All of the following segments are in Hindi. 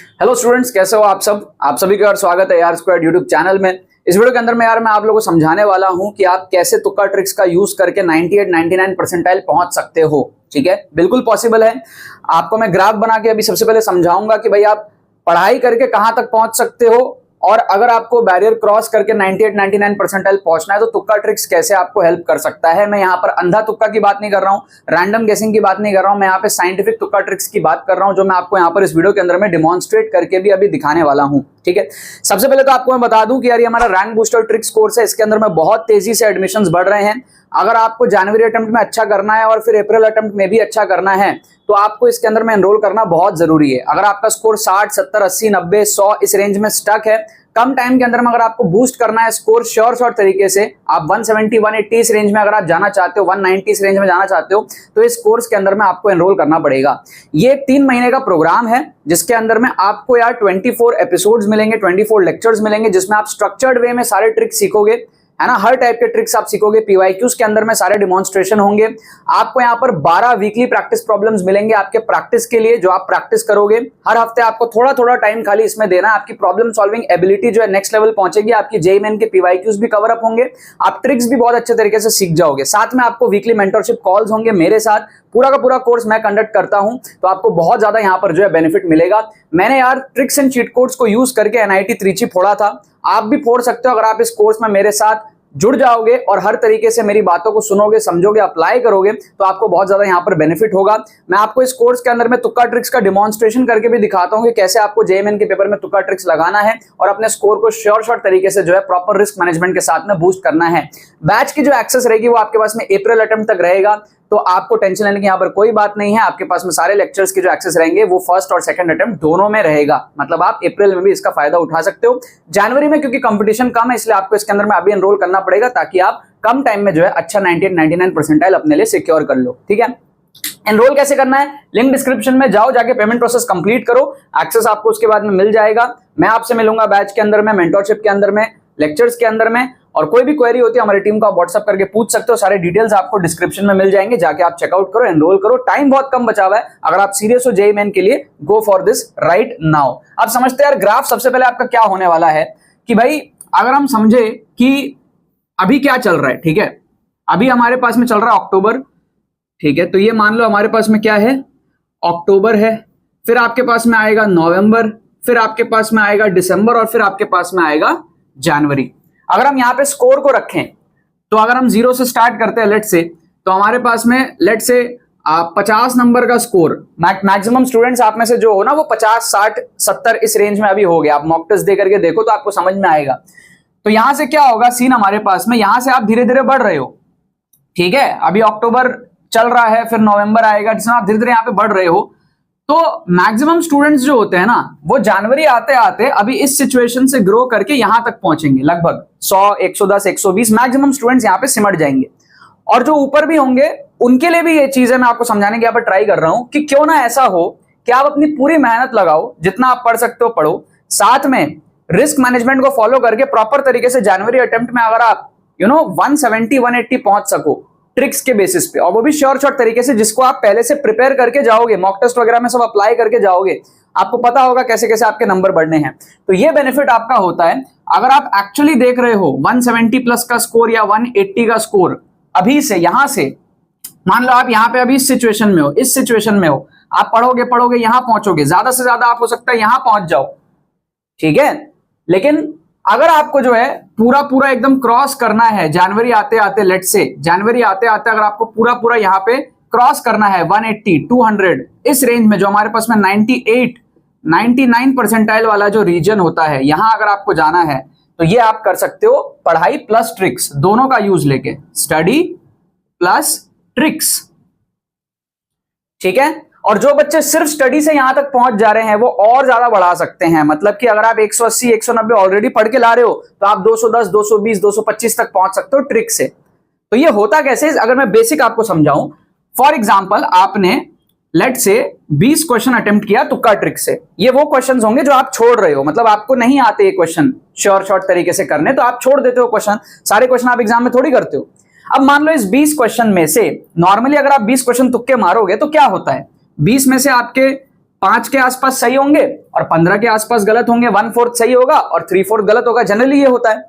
हेलो स्टूडेंट्स, कैसे हो आप सब। आप सभी का स्वागत है यार स्क्वायर यूट्यूब चैनल में। इस वीडियो के अंदर मैं आप लोगों को समझाने वाला हूं कि आप कैसे तुक्का ट्रिक्स का यूज करके 98-99 परसेंटाइल पहुंच सकते हो। ठीक है, बिल्कुल पॉसिबल है। आपको मैं ग्राफ बना के अभी सबसे पहले समझाऊंगा कि भाई आप पढ़ाई करके कहां तक पहुंच सकते हो, और अगर आपको बैरियर क्रॉस करके 98-99 परसेंटाइल पहुंचना है तो तुक्का ट्रिक्स कैसे आपको हेल्प कर सकता है। मैं यहाँ पर अंधा तुक्का की बात नहीं कर रहा हूँ, रैंडम गेसिंग की बात नहीं कर रहा हूँ, मैं यहाँ पे साइंटिफिक तुक्का ट्रिक्स की बात कर रहा हूँ, जो मैं आपको यहाँ पर इस वीडियो के अंदर में डिमॉन्स्ट्रेट करके भी अभी दिखाने वाला हूँ। ठीक है, सबसे पहले तो आपको मैं बता दूं कि यार ये हमारा रैंक बूस्टर ट्रिक्स कोर्स है, इसके अंदर में बहुत तेजी से एडमिशंस बढ़ रहे हैं। अगर आपको जनवरी अटेम्प्ट में अच्छा करना है और फिर अप्रैल अटेम्प्ट में भी अच्छा करना है तो आपको इसके अंदर में एनरोल करना बहुत जरूरी है। अगर आपका स्कोर 60, 70, 80, 90, 100 इस रेंज में स्टक है, कम टाइम के अंदर में अगर आपको बूस्ट करना है स्कोर श्योर शॉर्ट तरीके से, आप 170, 180 इस रेंज में अगर आप जाना चाहते हो, 190 इस रेंज में जाना चाहते हो, तो इस कोर्स के अंदर में आपको एनरोल करना पड़ेगा। ये 3 महीने का प्रोग्राम है जिसके अंदर में आपको यार 24 एपिसोड्स मिलेंगे, 24 लेक्चर्स मिलेंगे, जिसमें आप स्ट्रक्चर्ड वे में सारे ट्रिक्स सीखोगे, है ना। हर टाइप के ट्रिक्स आप सीखोगे, पीवाईक्यूज के अंदर में सारे डिमॉन्स्ट्रेशन होंगे। आपको यहाँ पर 12 वीकली प्रैक्टिस प्रॉब्लम्स मिलेंगे आपके प्रैक्टिस के लिए, जो आप प्रैक्टिस करोगे। हर हफ्ते आपको थोड़ा थोड़ा टाइम खाली इसमें देना है, आपकी प्रॉब्लम सॉल्विंग एबिलिटी जो है नेक्स्ट लेवल पहुंचेगी, आपकी जेईई मेन के पीवाईक्यूज भी कवर अप होंगे, आप ट्रिक्स भी बहुत अच्छे तरीके से सीख जाओगे। साथ में आपको वीकली मेंटरशिप कॉल्स होंगे मेरे साथ, पूरा का पूरा कोर्स मैं कंडक्ट करता हूं, तो आपको बहुत ज्यादा यहाँ पर जो है बेनिफिट मिलेगा। मैंने यार ट्रिक्स एंड चीट कोड्स को यूज करके एनआईटी त्रिची फोड़ा था, आप भी फोड़ सकते हो अगर आप इस कोर्स में मेरे साथ जुड़ जाओगे और हर तरीके से मेरी बातों को सुनोगे, समझोगे, अप्लाई करोगे, तो आपको बहुत ज्यादा यहाँ पर बेनिफिट होगा। मैं आपको इस कोर्स के अंदर में तुक्का ट्रिक्स का डिमॉन्स्ट्रेशन करके भी दिखाता हूँ कि कैसे आपको जेईई मेन के पेपर में तुक्का ट्रिक्स लगाना है और अपने स्कोर को श्योर शॉर्ट तरीके से जो है प्रॉपर रिस्क मैनेजमेंट के साथ में बूस्ट करना है। बैच की जो एक्सेस रहेगी वो आपके पास में अप्रैल अटेम्प्ट तक रहेगा, तो आपको टेंशन लेने की यहाँ पर कोई बात नहीं है। आपके पास में सारे लेक्चर्स के जो एक्सेस रहेंगे वो फर्स्ट और सेकंड अटेम्प्ट दोनों में रहेगा, मतलब आप अप्रैल में भी इसका फायदा उठा सकते हो। जनवरी में क्योंकि कंपटीशन कम है इसलिए आपको इसके अंदर में अभी एनरोल करना पड़ेगा, ताकि आप कम टाइम में जो है अच्छा 98-99 परसेंटाइल अपने लिए सिक्योर कर लो। ठीक है, एनरोल कैसे करना है, लिंक डिस्क्रिप्शन में जाओ, जाके पेमेंट प्रोसेस कंप्लीट करो, एक्सेस आपको उसके बाद में मिल जाएगा। मैं आपसे मिलूंगा बैच के अंदर में, मेंटरशिप के अंदर में, लेक्चर्स के अंदर में, और कोई भी क्वेरी होती है हमारी टीम को आप व्हाट्सएप करके पूछ सकते हो। सारे डिटेल्स आपको डिस्क्रिप्शन में मिल जाएंगे, जाके आप चेकआउट करो, एनरोल करो। टाइम बहुत कम बचा हुआ है, अगर आप सीरियस हो जेईई मेन के लिए, go for this right now. आप समझते हैं यार ग्राफ सबसे पहले आपका क्या होने वाला है कि भाई अगर हम समझे कि अभी क्या चल रहा है, ठीक है, अभी हमारे पास में चल रहा है अक्टूबर, ठीक है, तो ये मान लो हमारे पास में क्या है, अक्टूबर है, फिर आपके पास में आएगा नवंबर, फिर आपके पास में आएगा दिसंबर, और फिर आपके पास में आएगा जनवरी। अगर हम यहाँ पे स्कोर को रखें तो अगर हम 0 से स्टार्ट करते हैं लेट से, तो हमारे पास में लेट से 50 नंबर का स्कोर, मैक्सिमम स्टूडेंट्स आप में से जो हो ना वो 50, 60, 70 इस रेंज में अभी हो गया। आप मॉक टेस्ट दे करके देखो तो आपको समझ में आएगा। तो यहां से क्या होगा सीन हमारे पास में, यहां से आप धीरे धीरे बढ़ रहे हो, ठीक है, अभी अक्टूबर चल रहा है, फिर नवंबर आएगा, जिसमें आप धीरे धीरे यहाँ पे बढ़ रहे हो। तो मैक्सिमम स्टूडेंट्स जो होते हैं ना वो जनवरी आते आते अभी इस सिचुएशन से ग्रो करके यहां तक पहुंचेंगे, लगभग 100, 110, 120 मैक्सिमम स्टूडेंट्स यहां पे सिमट जाएंगे। और जो ऊपर भी होंगे उनके लिए भी ये चीज है, मैं आपको समझाने की यहाँ पर ट्राई कर रहा हूं कि क्यों ना ऐसा हो कि आप अपनी पूरी मेहनत लगाओ, जितना आप पढ़ सकते हो पढ़ो, साथ में रिस्क मैनेजमेंट को फॉलो करके प्रॉपर तरीके से जनवरी अटेम्प्ट में अगर आप 170, 180 पहुंच सको ट्रिक्स के बेसिस पे, और वो भी श्योर शॉर्ट तरीके से, जिसको आप पहले से प्रिपेयर करके जाओगे, मॉक टेस्ट वगैरह में सब अप्लाई करके जाओगे, आपको पता होगा कैसे कैसे आपके नंबर बढ़ने हैं। तो ये बेनिफिट आपका होता है अगर आप एक्चुअली देख रहे हो 170 प्लस का स्कोर या 180 का स्कोर अभी से, यहां से मान लो आप यहाँ पे अभी इस सिचुएशन में हो, इस सिचुएशन में हो, आप पढ़ोगे पढ़ोगे यहां पहुंचोगे, ज्यादा से ज्यादा आप हो सकता है यहां पहुंच जाओ, ठीक है। लेकिन अगर आपको जो है पूरा पूरा एकदम क्रॉस करना है जनवरी आते आते, लेट से जनवरी आते आते अगर आपको पूरा पूरा यहाँ पे क्रॉस करना है 180, 200 इस रेंज में, जो हमारे पास में 98, 99 परसेंटाइल वाला जो रीजन होता है, यहां अगर आपको जाना है तो ये आप कर सकते हो पढ़ाई प्लस ट्रिक्स दोनों का यूज लेके, स्टडी प्लस ट्रिक्स, ठीक है। और जो बच्चे सिर्फ स्टडी से यहां तक पहुंच जा रहे हैं वो और ज्यादा बढ़ा सकते हैं, मतलब कि अगर आप 180, 190 ऑलरेडी पढ़ के ला रहे हो तो आप 210, 220, 225 तक पहुंच सकते हो ट्रिक से। तो ये होता कैसे, अगर मैं बेसिक आपको समझाऊं, फॉर एग्जांपल आपने लेट से 20 क्वेश्चन अटेम्प्ट किया तुक्का ट्रिक से, ये वो क्वेश्चंस होंगे जो आप छोड़ रहे हो, मतलब आपको नहीं आते ये क्वेश्चन श्योर शॉर्ट तरीके से करने, तो आप छोड़ देते हो क्वेश्चन, सारे क्वेश्चन आप एग्जाम में थोड़ी करते हो। अब मान लो इस 20 क्वेश्चन में से नॉर्मली अगर आप 20 क्वेश्चन तुक्के मारोगे तो क्या होता है, 20 में से आपके 5 के आसपास सही होंगे और 15 के आसपास गलत होंगे, 1/4 सही होगा और 3/4 गलत होगा। जनरली ये होता है।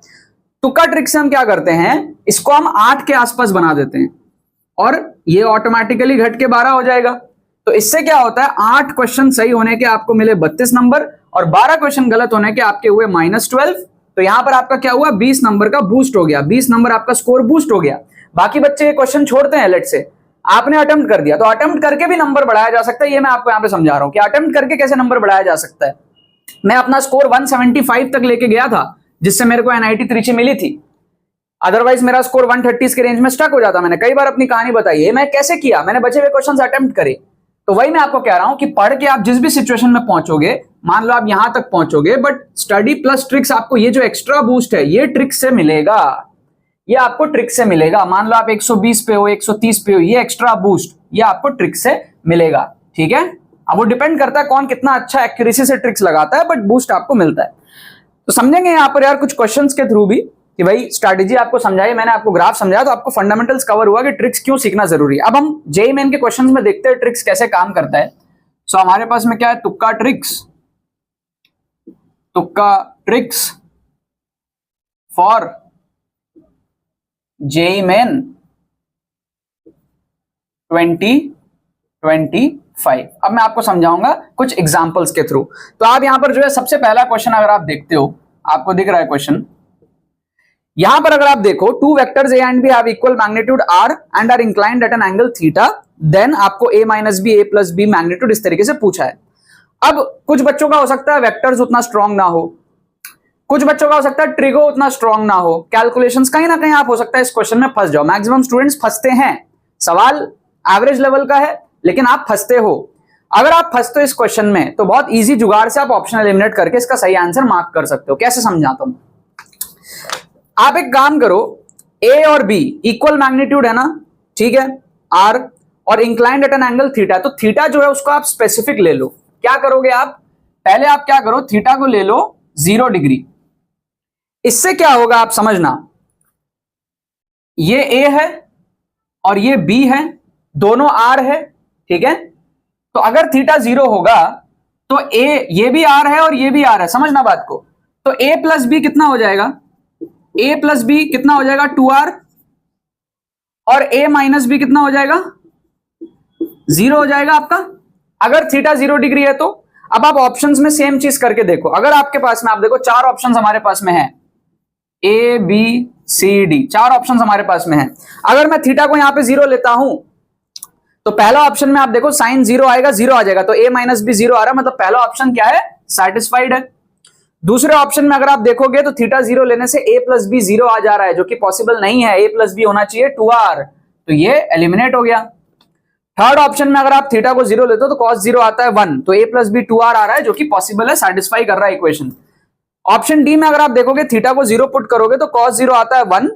तुक्का ट्रिक से हम क्या करते हैं, इसको हम 8 के आसपास बना देते हैं और ये ऑटोमेटिकली घट के 12 हो जाएगा। तो इससे क्या होता है, 8 क्वेश्चन सही होने के आपको मिले 32 नंबर और 12 क्वेश्चन गलत होने के आपके हुए -12। तो यहां पर आपका क्या हुआ, 20 नंबर का बूस्ट हो गया, 20 नंबर आपका स्कोर बूस्ट हो गया। बाकी बच्चे ये क्वेश्चन छोड़ते हैं, लेट से आपने अटेम्प्ट कर दिया, तो अटेम्प्ट करके भी नंबर बढ़ाया जा सकता है। ये मैं आपको यहां पे समझा रहा हूं कि अटेम्प्ट करके कैसे नंबर बढ़ाया जा सकता है। मैं अपना स्कोर 175 तक लेके गया था, जिससे मेरे को NIT त्रिची मिली थी। अदरवाइज मेरा स्कोर 130 के रेंज में स्टक हो जाता। मैंने कई बार अपनी कहानी बताई है, मैं कैसे किया, मैंने बचे हुए क्वेश्चंस अटेम्प्ट करे। तो वही मैं आपको कह रहा हूं कि पढ़ के आप जिस भी सिचुएशन में पहुंचोगे, मान लो आप यहां तक पहुंचोगे, बट स्टडी प्लस ट्रिक्स आपको ये जो एक्स्ट्रा बूस्ट है ये ट्रिक से मिलेगा, ये आपको ट्रिक से मिलेगा। मान लो आप 120 पे हो, 130 पे हो, ये एक्स्ट्रा बूस्ट ये आपको ट्रिक से मिलेगा। ठीक है, अब वो डिपेंड करता है कौन कितना अच्छा एक्यूरेसी से ट्रिक्स लगाता है, बट बूस्ट आपको मिलता है। तो समझेंगे यहां पर यार कुछ क्वेश्चंस के थ्रू भी कि भाई स्ट्रैटेजी आपको समझाई, मैंने आपको ग्राफ समझाया, तो आपको फंडामेंटल्स कवर हुआ कि ट्रिक्स क्यों सीखना जरूरी है। अब हम जेईई मेन के क्वेश्चंस में देखते हैं ट्रिक्स कैसे काम करता है। सो हमारे पास में क्या है, तुक्का ट्रिक्स, तुक्का ट्रिक्स फॉर जेईई मेन 2025। अब मैं आपको समझाऊंगा कुछ एग्जांपल्स के थ्रू। तो आप यहां पर जो है सबसे पहला क्वेश्चन अगर आप देखते हो, आपको दिख रहा है क्वेश्चन, यहां पर अगर आप देखो, two vectors a and b have equal magnitude r and are inclined at an angle theta, then आपको a minus b a plus b magnitude इस तरीके से पूछा है। अब कुछ बच्चों का हो सकता है वेक्टर्स उतना स्ट्रांग ना हो, कुछ बच्चों का हो सकता है ट्रिगो उतना स्ट्रांग ना हो, कैलकुलेशंस कहीं ना कहीं आप हो सकता है इस क्वेश्चन में फंस जाओ। मैक्सिमम स्टूडेंट्स फंसते हैं, सवाल एवरेज लेवल का है लेकिन आप फंसते हो। अगर आप फंसते हो इस क्वेश्चन में तो बहुत इजी जुगाड़ से आप ऑप्शन एलिमिनेट करके इसका सही आंसर मार्क कर सकते हो। कैसे समझाता हूं, आप एक काम करो, ए और बी इक्वल मैग्नीट्यूड है ना, ठीक है, आर, और inclined at an angle theta, तो थीटा जो है उसको आप स्पेसिफिक ले लो। क्या करोगे आप, पहले आप क्या करो, थीटा को ले लो 0 डिग्री। इससे क्या होगा आप समझना, ये ए है और ये बी है, दोनों आर है, ठीक है। तो अगर थीटा 0 होगा तो ए, ये भी आर है और ये भी आर है, समझना बात को। तो ए प्लस बी कितना हो जाएगा, ए प्लस बी कितना हो जाएगा 2r, और ए माइनस बी कितना हो जाएगा 0 हो जाएगा आपका, अगर थीटा 0 डिग्री है तो। अब आप ऑप्शंस में सेम चीज करके देखो, अगर आपके पास में, आप देखो 4 ऑप्शंस हमारे पास में है, a b c d, 4 options हमारे पास में है। अगर मैं थीटा को यहां पे 0 लेता हूं तो पहला ऑप्शन में आप देखो साइन 0 आएगा, 0 आ जाएगा, तो a माइनस बी 0 आ रहा है, मतलब पहला ऑप्शन क्या है, सेटिस्फाइड है। दूसरे ऑप्शन में अगर आप देखोगे तो थीटा 0 लेने से a प्लस बी 0 आ जा रहा है, जो कि पॉसिबल नहीं है, a प्लस बी होना चाहिए 2r, तो ये एलिमिनेट हो गया। थर्ड ऑप्शन में अगर आप थीटा को 0 लेते हो तो cos 0 आता है 1, तो a प्लस बी 2r आ रहा है, जो कि पॉसिबल है, सेटिस्फाई कर रहा है इक्वेशन। ऑप्शन डी में अगर आप देखोगे थीटा को 0 पुट करोगे तो cos 0 आता है 1,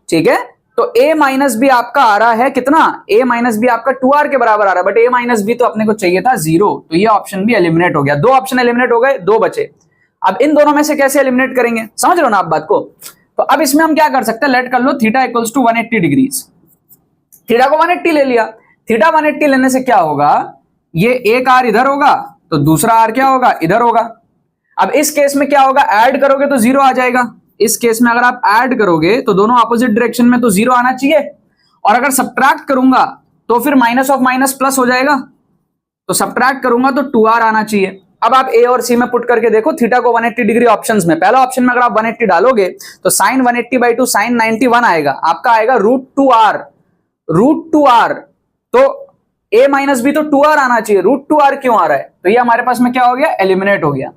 ठीक है, तो a माइनस बी आपका आ रहा है कितना, a माइनस बी आपका 2r के बराबर आ रहा है, बट a माइनस बी तो अपने को चाहिए था 0, तो ये ऑप्शन भी एलिमिनेट हो गया। 2 ऑप्शन एलिमिनेट हो गए, 2 बचे। अब इन दोनों में से कैसे एलिमिनेट करेंगे, समझ रहे हो ना आप बात को। तो अब इसमें हम क्या कर सकते हैं, लेट कर लो theta equals to 180 degrees, theta को 180 ले लिया। थीटा 180 लेने से क्या होगा, ये एक आर इधर होगा तो दूसरा आर क्या होगा, इधर होगा। अब इस केस में क्या होगा, ऐड करोगे तो 0 आ जाएगा। इस केस में अगर आप ऐड करोगे तो दोनों अपोजिट डायरेक्शन में तो 0 आना चाहिए, और अगर सब्ट्रैक्ट करूंगा तो फिर माइनस ऑफ माइनस प्लस हो जाएगा, तो सब्ट्रैक्ट करूंगा तो 2r आना चाहिए। अब आप ए और सी में पुट करके देखो, थीटा को 180 डिग्री ऑप्शंस में, पहला ऑप्शन में अगर आप 180 डालोगे तो साइन 180/2 साइन 91 आएगा, आपका आएगा √2r, √2r, तो a माइनस बी तो 2r आना चाहिए, √2r क्यों आ रहा है, तो ये हमारे पास में क्या हो गया, एलिमिनेट हो गया।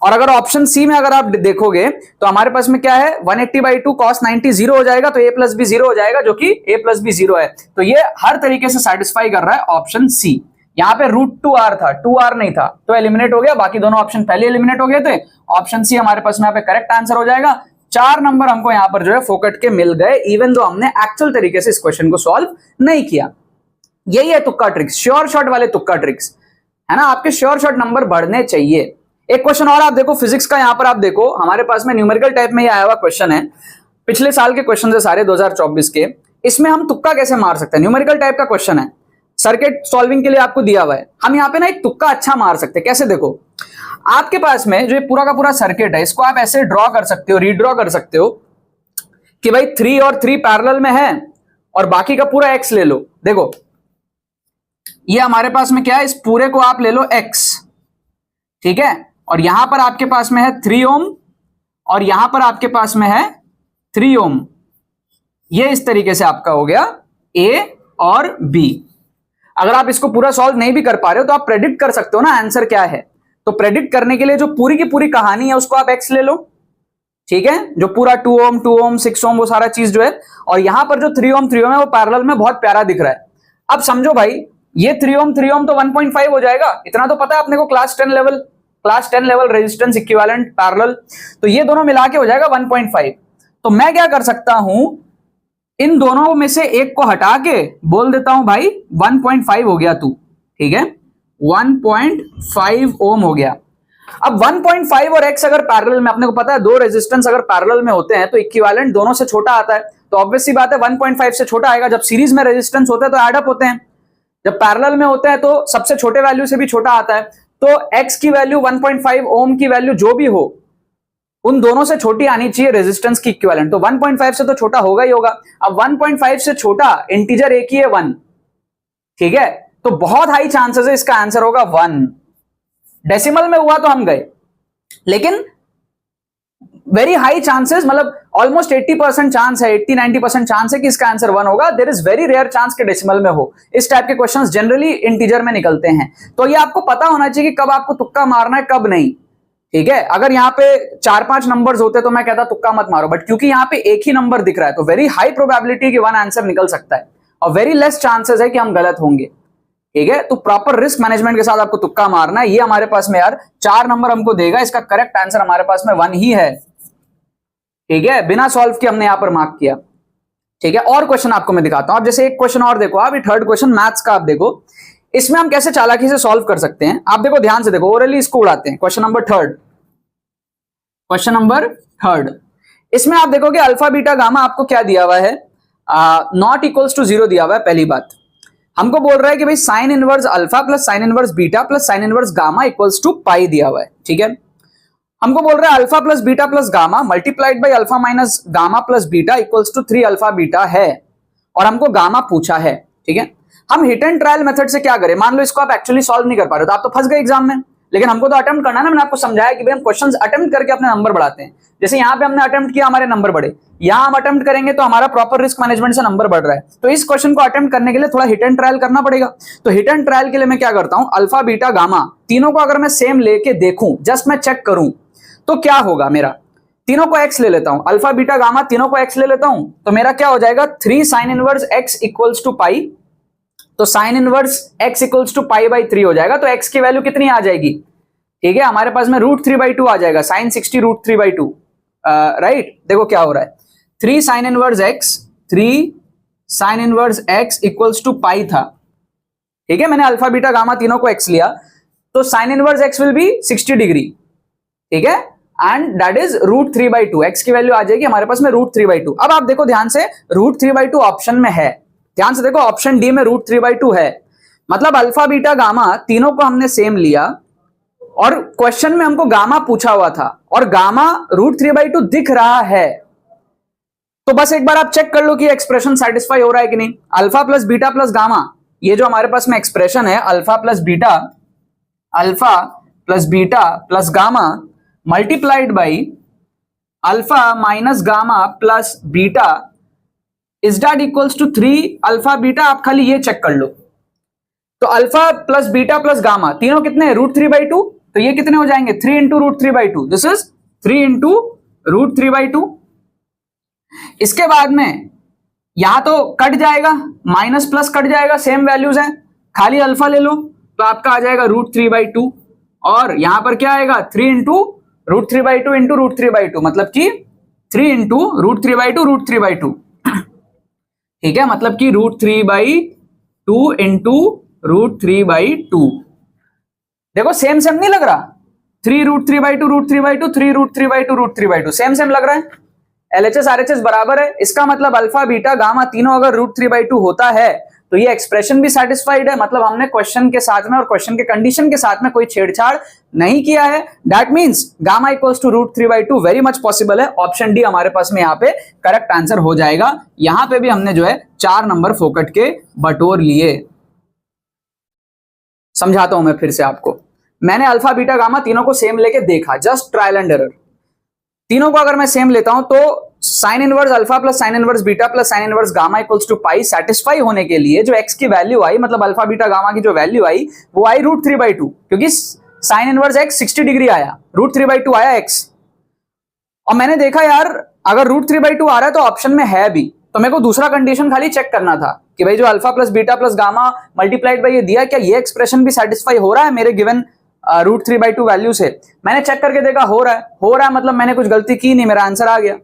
और अगर ऑप्शन सी में अगर आप देखोगे तो हमारे पास में क्या है, 180/2 cos 90 0 हो जाएगा, तो a प्लस बी 0 हो जाएगा, जो कि a प्लस बी 0 है, तो ये हर तरीके से सेटिस्फाई कर रहा है ऑप्शन सी। यहाँ पे √2r था, 2r नहीं था, तो एलिमिनेट हो गया। बाकी दोनों ऑप्शन पहले एलिमिनेट हो गए थे, ऑप्शन सी हमारे पास में यहाँ पे करेक्ट आंसर हो जाएगा। 4 नंबर हमको यहाँ पर जो है फोकट के मिल गए, इवन दो हमने एक्चुअल तरीके से इस क्वेश्चन को सॉल्व नहीं किया। यही है तुक्का ट्रिक्स, श्योर शॉट वाले तुक्का ट्रिक्स, है ना, आपके श्योर शॉट नंबर बढ़ने चाहिए। एक क्वेश्चन और आप देखो फिजिक्स का, यहां पर आप देखो हमारे पास में न्यूमेरिकल टाइप में ये आया हुआ क्वेश्चन है, पिछले साल के क्वेश्चन है सारे 2024 के। इसमें हम तुक्का कैसे मार सकते हैं, न्यूमेरिकल टाइप का क्वेश्चन है। सर्किट सॉल्विंग के लिए आपको दिया हुआ है, हम यहाँ पे ना एक तुक्का अच्छा मार सकते हैं। कैसे? देखो, आपके पास में जो पूरा का पूरा सर्किट है, इसको आप ऐसे ड्रॉ कर सकते हो, रीड्रॉ कर सकते हो कि भाई 3 और 3 पैरेलल में है और बाकी का पूरा x ले लो। देखो, ये हमारे पास में क्या है, इस पूरे को आप ले लो x, ठीक है, और यहां पर आपके पास में है 3 ओम और यहां पर आपके पास में है 3 ओम। ये इस तरीके से आपका हो गया A और B। अगर आप इसको पूरा सॉल्व नहीं भी कर पा रहे हो तो आप प्रेडिक्ट कर सकते हो ना आंसर क्या है। तो प्रेडिक्ट करने के लिए जो पूरी की पूरी कहानी है उसको आप x ले लो, ठीक है, जो पूरा 2 ओम 6 ओम वो सारा चीज जो है, और यहां पर जो 3 ओम है वो पैरेलल में बहुत प्यारा दिख रहा है। अब समझो भाई, ये 3 ओम तो 1.5 हो जाएगा, इतना तो पता है अपने को, class 10 level resistance equivalent parallel, तो ये दोनों मिला के हो जाएगा 1.5। तो मैं क्या कर सकता हूं, इन दोनों में से एक को हटा के बोल देता हूं भाई 1.5 हो गया तू, ठीक है, 1.5 ओम हो गया। अब 1.5 और x अगर पैरेलल में, अपने को पता है दो रेजिस्टेंस अगर पैरेलल में होते हैं तो इक्विवेलेंट दोनों से छोटा आता है, तो ऑब्वियस सी बात है 1.5 से छोटा आएगा। जब सीरीज में रेजिस्टेंस होते हैं तो एड अप होते हैं, जब पैरेलल में होते हैं तो सबसे छोटे वैल्यू से भी छोटा आता है। तो x की वैल्यू 1.5, ओम की वैल्यू जो भी हो उन दोनों से छोटी आनी चाहिए रेजिस्टेंस की इक्विवेलेंट, तो 1.5 से तो छोटा होगा ही होगा। अब 1.5 से छोटा इंटीजर एक ही है 1, ठीक है, तो बहुत हाई चांसेस है इसका आंसर होगा 1। डेसिमल में हुआ तो हम गए, लेकिन वेरी हाई चांसेस, मतलब ऑलमोस्ट 80% चांस है, 80-90% चांस है कि इसका आंसर 1 होगा। There is very rare chance कि डेसिमल में हो। इस टाइप के क्वेश्चंस जनरली इंटीजर में निकलते हैं, तो ये आपको पता होना चाहिए कि कब आपको तुक्का मारना है कब नहीं, ठीक है। अगर यहाँ पे 4-5 नंबर्स होते तो मैं कहता तुक्का मत मारो, बट क्योंकि यहाँ पे एक ही नंबर दिख रहा है तो वेरी हाई प्रोबेबिलिटी कि 1 आंसर निकल सकता है और वेरी लेस चांसेस है कि हम गलत होंगे, ठीक है। तो प्रॉपर रिस्क मैनेजमेंट के साथ आपको तुक्का मारना है। ये हमारे पास में यार 4 नंबर हमको देगा, इसका करेक्ट आंसर हमारे पास में 1 ही है, ठीक है, बिना सॉल्व किए हमने यहां पर मार्क किया, ठीक है। और क्वेश्चन आपको मैं दिखाता हूं। अब जैसे एक क्वेश्चन और देखो आप, ये थर्ड क्वेश्चन मैथ्स का, आप देखो इसमें हम कैसे चालाकी से सॉल्व कर सकते हैं। आप देखो ध्यान से देखो, ओरली इसको उड़ाते हैं। क्वेश्चन नंबर थर्ड, इसमें आप देखोगे अल्फा बीटा गामा आपको क्या दिया हुआ है, नॉट इक्वल्स टू 0 दिया हुआ है। पहली बात हमको बोल रहा है कि भाई sine inverse alpha plus sine inverse beta plus sine inverse gamma equals to pi दिया हुआ है, ठीक है। हमको बोल रहा है alpha plus beta plus gamma multiplied by alpha minus gamma plus beta equals to 3 alpha beta है, और हमको गामा पूछा है, ठीक है। हम हिट एंड ट्रायल मेथड से क्या करें, मान लो इसको आप एक्चुअली सॉल्व नहीं कर पा रहे तो आप तो फंस गए एग्जाम में, लेकिन हमको तो अटेम्प्ट करना है ना। मैंने आपको समझाया कि भाई हम क्वेश्चंस अटेम्प्ट करके अपने नंबर बढ़ाते हैं। जैसे यहाँ पे हमने अटेम्प्ट किया, हमारे नंबर बढ़े, यहाँ हम अटेम्प्ट करेंगे तो हमारा प्रॉपर रिस्क मैनेजमेंट से नंबर बढ़ रहा है। तो इस क्वेश्चन को अटेम्प्ट करने के लिए थोड़ा हिट एंड ट्रायल करना पड़ेगा। तो हिट एंड ट्रायल के लिए मैं क्या करता हूँ, अल्फा बीटा गामा तीनों को अगर मैं सेम लेके देखूं, जस्ट मैं चेक करूं तो क्या होगा मेरा, तीनों को x ले लेता हूं, अल्फा बीटा गामा तीनों को x ले लेता हूं, तो मेरा क्या हो जाएगा 3 sine inverse x equals to pi. तो sine inverse x equals to pi by 3 हो जाएगा। तो x की वैल्यू कितनी आ जाएगी, ठीक है, हमारे पास में √3/2 आ जाएगा, साइन 60 √3/2, राइट। देखो क्या हो रहा है, 3 sine inverse x equals to pi था, ठीक है। मैंने अल्फा बीटा गामा तीनों को x लिया, तो sine inverse x will be 60 degree, ठीक है, एंड दैट इज √3/2। x की वैल्यू आ जाएगी हमारे पास में √3/2। अब आप देखो ध्यान से, √3/2 ऑप्शन में है, ध्यान से देखो ऑप्शन डी में √3/2 है, मतलब अल्फा बीटा गामा तीनों को हमने सेम लिया और क्वेश्चन में हमको गामा पूछा हुआ था और गामा √3/2 दिख रहा है। तो बस एक बार आप चेक कर लो कि एक्सप्रेशन सेटिस्फाई हो रहा है कि नहीं। Alpha plus beta plus gamma, ये जो हमारे पास में एक्सप्रेशन है alpha plus beta plus gamma multiplied by alpha minus gamma plus beta is that equals to 3 alpha beta. आप खाली ये चेक कर लो, तो alpha plus beta plus gamma तीनों कितने हैं, √3/2, तो ये कितने हो जाएंगे 3 इंटू √3/2, दिस इज 3 इंटू √3/2। इसके बाद में यहां तो कट जाएगा, माइनस प्लस कट जाएगा, सेम वैल्यूज हैं, खाली अल्फा ले लो तो आपका आ जाएगा √3/2, और यहां पर क्या आएगा 3 इंटू √3/2 इंटू √3/2, मतलब कि 3 इंटू √3/2 ठीक है, मतलब कि √3/2 इंटू √3/2। देखो सेम नहीं लग रहा, 3 √3/2 3 √3/2 सेम लग रहा है, LHS RHS बराबर है। इसका मतलब अल्फा बीटा गामा तीनों अगर √3/2 होता है तो ये एक्सप्रेशन भी सेटिस्फाइड है, मतलब हमने क्वेश्चन के साथ में और क्वेश्चन के कंडीशन के साथ में कोई छेड़छाड़ नहीं किया है। That means gamma equals to √3/2 very much possible है। ऑप्शन डी हमारे पास में यहाँ पे करेक्ट आंसर हो जाएगा। यहां पे भी हमने जो है 4 नंबर फोकट के बटोर लिए। समझाता हूं मैं फिर से आपको। मैंने अल्फा बीटा गामा तीनों को सेम लेके देखा, जस्ट ट्रायल एंड एरर। तीनों को अगर मैं सेम लेता हूं तो sine inverse alpha plus sine inverse beta plus sine inverse gamma equals to pi satisfy होने के लिए जो एक्स की वैल्यू आई, मतलब अल्फा बीटा गामा की जो वैल्यू आई वो आई √3/2, क्योंकि साइन इनवर्स एक्स 60 डिग्री आया, √3/2 आया एक्स। और मैंने देखा यार अगर √3/2 आ रहा है तो ऑप्शन में है भी, तो मेरे को दूसरा कंडीशन खाली चेक करना था कि भाई जो alpha plus beta plus gamma multiplied by ये दिया, क्या ये एक्सप्रेशन भी सेटिस्फाई हो रहा है मेरे गिवन √3/2 वैल्यू से। मैंने चेक करके देखा हो रहा है, मतलब मैंने कुछ गलती की नहीं, मेरा आंसर आ गया।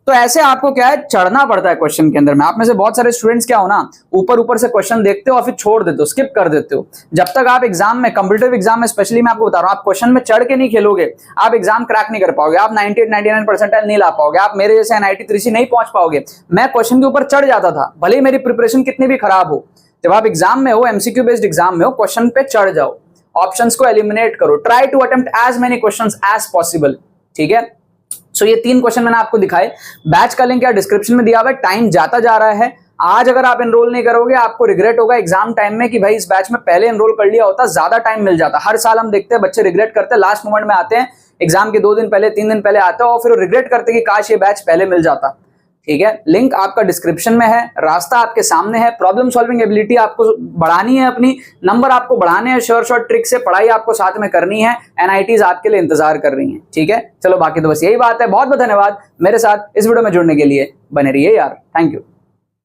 तो ऐसे आपको क्या है, चढ़ना पड़ता है क्वेश्चन के अंदर में। आप में से बहुत सारे स्टूडेंट्स क्या हो ना, ऊपर से क्वेश्चन देखते हो और फिर छोड़ देते हो, स्किप कर देते हो। जब तक आप एग्जाम में, कॉम्पिटिटिव एग्जाम में स्पेशली मैं आपको बता रहा हूं, आप क्वेश्चन में चढ़ के नहीं खेलोगे, आप एग्जाम क्रैक नहीं कर पाओगे, आप 98-99 परसेंटाइल नहीं ला पाओगे, आप मेरे जैसे NIT 3C नहीं पहुंच पाओगे। मैं क्वेश्चन के ऊपर चढ़ जाता था, भले ही मेरी प्रिपरेशन कितनी भी खराब हो। जब आप एग्जाम में हो, MCQ बेस्ड एग्जाम में हो, क्वेश्चन पे चढ़ जाओ, ऑप्शंस को एलिमिनेट करो, try to attempt as many questions as possible. ठीक है, सो ये 3 क्वेश्चन मैंने आपको दिखाए। बैच का लिंक या डिस्क्रिप्शन में दिया हुआ है। टाइम जाता जा रहा है, आज अगर आप एनरोल नहीं करोगे आपको रिग्रेट होगा एग्जाम टाइम में कि भाई इस बैच में पहले एनरोल कर लिया होता, ज्यादा टाइम मिल जाता। हर साल हम देखते हैं बच्चे रिग्रेट करते हैं, लास्ट मोमेंट में आते हैं, एग्जाम के 2 दिन पहले 3 दिन पहले आते हैं और फिर रिग्रेट करते कि काश ये बैच पहले मिल जाता। ठीक है, लिंक आपका डिस्क्रिप्शन में है, रास्ता आपके सामने है। प्रॉब्लम सॉल्विंग एबिलिटी आपको बढ़ानी है, अपनी नंबर आपको बढ़ाने हैं, शॉर्ट ट्रिक से पढ़ाई आपको साथ में करनी है। NITs आपके लिए इंतजार कर रही हैं। ठीक है, चलो बाकी तो बस यही बात है। बहुत बहुत धन्यवाद मेरे साथ इस वीडियो में जुड़ने के लिए, बने रहिए यार, थैंक यू।